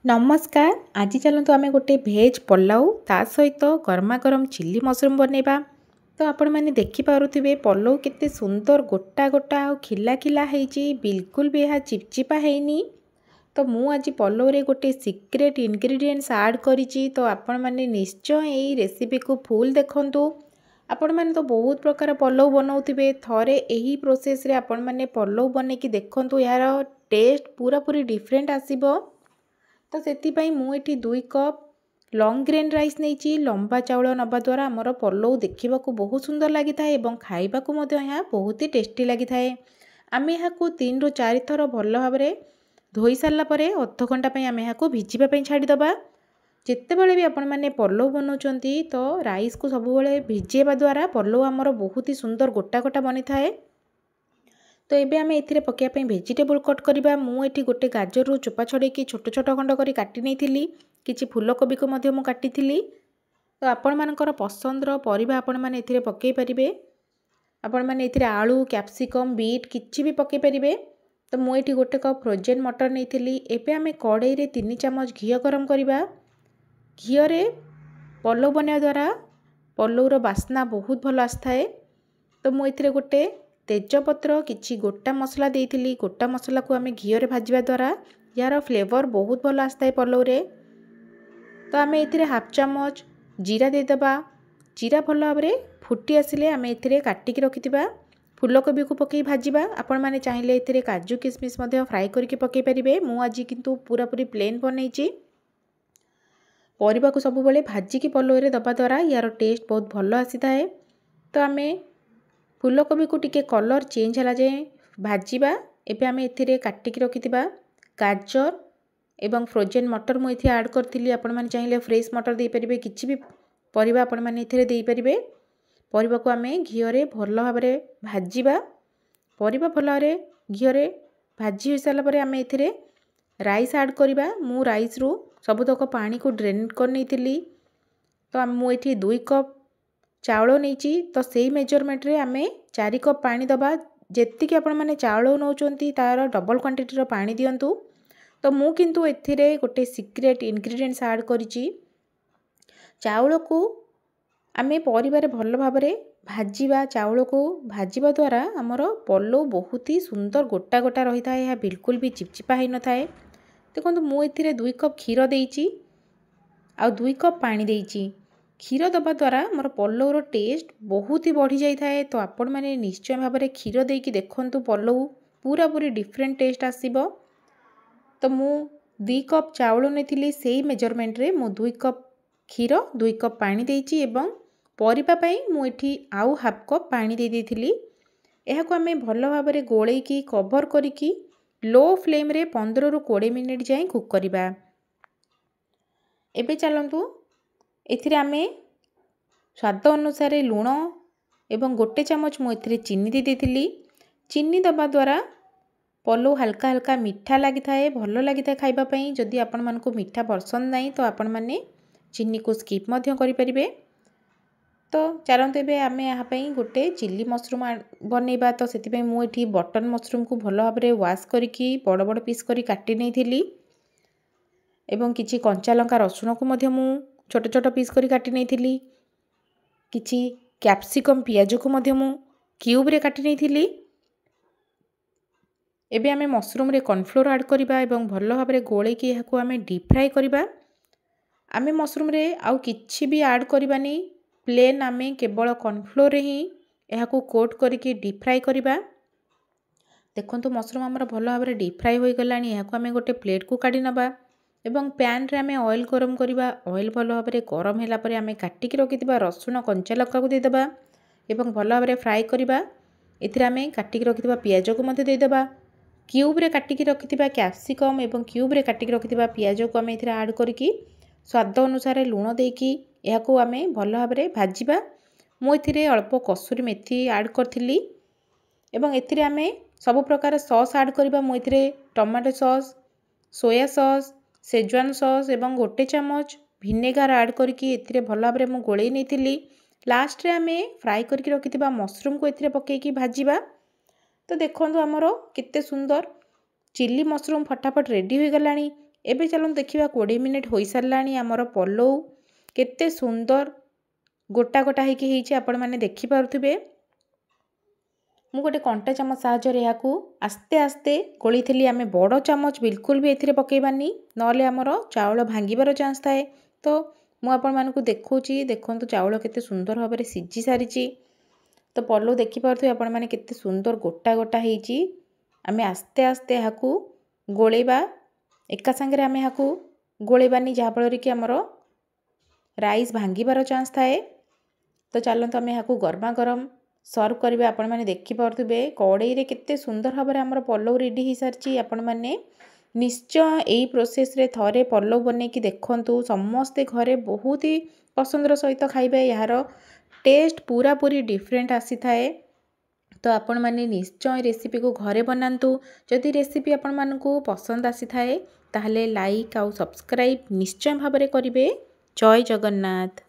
नमस्कार। आज चलतु आम गोटे भेज पलाउ ता सहित गरमा गरम चिल्ली मशरूम बनैबा। तो आपण मैंने देखिपे पलाउ केते सुंदर गोटा गोटा आ खिला खिला होईची, बिल्कुल भी यह चिपचिपा हैनी। तो मु आज पलाउ रे गोटे सिक्रेट इंग्रेडिएंट्स ऐड करिची। तो आपण मैंने निश्चय यही रेसिपी को फुल देखंतु। आपण मैंने तो बहुत प्रकार पलाउ बनाउथिबे, थरे यही प्रोसेस रे आपण मैंने पलाउ बने की देखंतु, यार टेस्ट पूरा पूरी डिफरेंट आसीबो। तो से मुझे 2 कप लॉन्ग ग्रेन राइस नहीं, लंबा चाउल नवा द्वारा आमर पलाउ देखा बहुत सुंदर लगी था और खाइबा बहुत ही टेस्टी लगी था। आम यहाँ 3 ରୁ 4 थर भल भाव धोई सारापर अध घंटा आम यहाँ भिजापी छाड़ीदबा। जितेबाला भी आपण मैंने पलाउ बनाऊँ तो राइस को सब भिजेवा द्वारा पलाउ आमर बहुत ही सुंदर गोटा गोटा बनी थाए। तो ये आम ए पकाइवाई भेजिटेबल कट करवा। मुझे गोटे गाजर रू चोपा छड़े छोट छोट खंड कर काटी नहीं, किसी फूलकोबी को काटी। तो आपण मानकर पसंदर परिबा आपण माने एथिरे पकई परिबे। आपण माने एथिरे आलू, कैप्सिकम, बीट किछि भी पकई परिबे। तो मुझे गोटे कप फ्रोजेन मटर नहीं। एबे आमे कड़ाई रे 3 चामच घी गरम करवा। घी रे पलाउ बनवा द्वारा पलाउर बास्ना बहुत भल आसए। तो मुझे गोटे तेजपत्र किछि गोटा मसला देइथिली। गोटा मसला को आमे घी रे भाजवा द्वारा यार फ्लेवर बहुत भल आसए पलाउ रे। तो आम ए हाफ चामच जीरा देदेबा। जीरा भल भाव फुटी आसिले आम ए काटिक रखिथिबा फूलकोबी को पकई भाजवा। आपण माने चाहिए ए काजू किशमिश फ्राए करके पकई पारिबे। मु आज किंतु पूरा पूरी प्लेन बनईची। परिबा को सब बेले भाजिकी पलाउ रे दबा द्वारा यार टेस्ट बहुत भल आसी थाए। तो आम फूलकोबी को टिके कलर चेंज होला जाए भाजवा। एबे आम ए काटिक रखिथिबा गाजर एवं फ्रोजेन मटर मुझे ऐड करी। आपण मैंने चाहिए फ्रेश मटर दे पारिबे, किछि भी परिबा आपण मैंने एथिरे दे पारिबे। परिबा को आमे घी रे भल भाव भाजवा। परिबा भल भाव घी रे भाजी हो सारा पर आमे एथिरे राइस ऐड करवा। मु राइस रू सबुतक पानी को ड्रेन कर नहीं। तो मुझे 2 कप चाउल नहीं, तो सही मेजरमेंट रे आमे 4 कप पानी दबा। जेतिकी आपण माने चाउल नौचंती तार डबल क्वांटिटी पानी दियंतु। तो मु किंतु एथिरे गोटे सिक्रेट इंग्रेडिएंट्स ऐड करिची। चाउल को आमे परिवार भल भाव भाजवा। चाउल को भाजवा द्वारा आमर पलाउ बहुत ही सुंदर गोटा गोटा रही था, यह बिल्कुल भी चिपचिपा हो न थाए। देखो मु एथिरे 2 कप क्षीर देइची आ 2 कप पानी देइची। क्षीर दबा द्वारा मोर पलाउर टेस्ट बहुत ही बढ़ी जाई थाए। तो आपण माने निश्चय भाव में क्षीर देकी देखंतु, पलाउ पूरा पूरी डिफरेंट टेस्ट आसीबो। तो मु 2 कप चाउल नहीं, से मेजरमेंट रे मु 2 कप क्षीर 2 कप पानी देइची एवं परिबा पई मु एठी आउ हाफ कप पानी दे देइथिली। एहा को आमे भल भाव में गोळेई की कवर करिकी लो फ्लेम रे 15 ରୁ 20 मिनिट जाए कुक करबा। एबे चलंतु एथिरे आमे स्वाद अनुसार लूण एवं गोटे चामच मु एथिरे चीनी दे देइथिली। चीनी दबा द्वारा पलाउ हल्का हल्का मीठा लगी थाए, भल लगी थाए खाइबा पई। जदि आपण मानको मीठा पसंद नहीं तो आपण माने चीनी को स्किप मध्य करि परिबे। तो चलते एबे आमे यहाँ पई गोटे चिल्ली मशरूम बनैबा। तो सेति मु एठी बटन मशरूम को भल भाव में वाश करिकी बड़ बड़ पीस करी काटी नहीं एवं किछि कंचा लंका रसुण को मध्य मु छोट छोट पीस करी काटी नहीं। किछि कैप्सिकम पियाज को मध्य मु क्यूब रे काटी नहीं। एबे आमे मशरूम रे कॉर्नफ्लोर ऐड करबा एवं भल भाव में गोळे की यहाको आमे डीप फ्राई करबा। आमे मशरूम रे आउ किछि भी ऐड करबानी, प्लेन आमे केवल कॉर्नफ्लोर रे ही यहाको कोट करके डीप फ्राई करबा। देखंतु मशरूम हमर भल भाव में डीप फ्राई होई गलानी। यहाको आमे गोटे प्लेट को काढी नबा एवं पैन रे आमे ऑयल गरम करबा। ऑयल भल भाव में गरम होला परे आमे काटिक रखिथिबा रसुण कंचा लंका को दे देबा एवं भल भाव में फ्राई करबा। एथिरे आमे काटिक रखिथिबा पियाज को मते दे देबा। क्यूब रे काटिक रखिथिबा कैप्सिकम एवं क्यूब रे काटिक रखिथिबा पियाज को आमे एथिरे ऐड करके स्वाद अनुसार लूण देकी यहाको आमे भल भाव में भाजिबा। मु एथिरे अल्प कसूरी मेथी ऐड करथिली एवं एथिरे आमे सब प्रकार सॉस ऐड करबा। मु एथिरे tomato sauce, soya sauce, Schezwan sauce एवं गोटे चामच विनेगार ऐड करके एथिरे भल भाव में मु गोळेई नेथिली। लास्ट रे आमे फ्राई करके रखिथिबा मशरूम को एथिरे पकेकी भाजिबा। तो देखो आमर केते सुंदर चिल्ली मशरूम फटाफट रेडी हो गलानी। एबे चलूँ देखिए 20 मिनिट हो साराणी आमर पलौ केते सुंदर गोटा गोटा होइछि आपण माने देखि पारुथिबे। मु गोटे कंटा चामच साहाय्य या आस्ते आस्ते गोली थी। आम बड़ चामच बिल्कुल भी ए पकईबानी नले आमर चाउल भांगार चान्स थाए। तो मुझे देखुची देखु चाउल केते सुंदर भाव में सीझी सारी। तो पलौ देखिपे आपण मैंने केते सुंदर गोटा गोटा होइछि। आम आस्ते आस्ते यहाँ गोलेबा एका सांगे आम यहाँ गोलेबानी जहाँफल कि आमर राइस भांगार चान्स थाए। तो चलते आम यहाँ गरमा गरम सर्व करेंगे। आपण मैंने देखिपे कड़ई रे केते सुंदर भाव में आमर पलौ रेडी हो सारी। आपण मैंने निश्चय यही प्रोसेस रे थरे पलौ बनैकी देखंतु। समस्ते घरे बहुत ही पसंदर सहित खाइबे। यार टेस्ट पूरा पूरी डिफरेंट आसी थाए। तो आपण मैंने निश्चय रेसिपी को घरे बनातु। जदि रेसिपी आपण मानकु पसंद आसी थाए ताहले लाइक आउ सब्सक्राइब निश्चय भाव में करिवे। जय जगन्नाथ।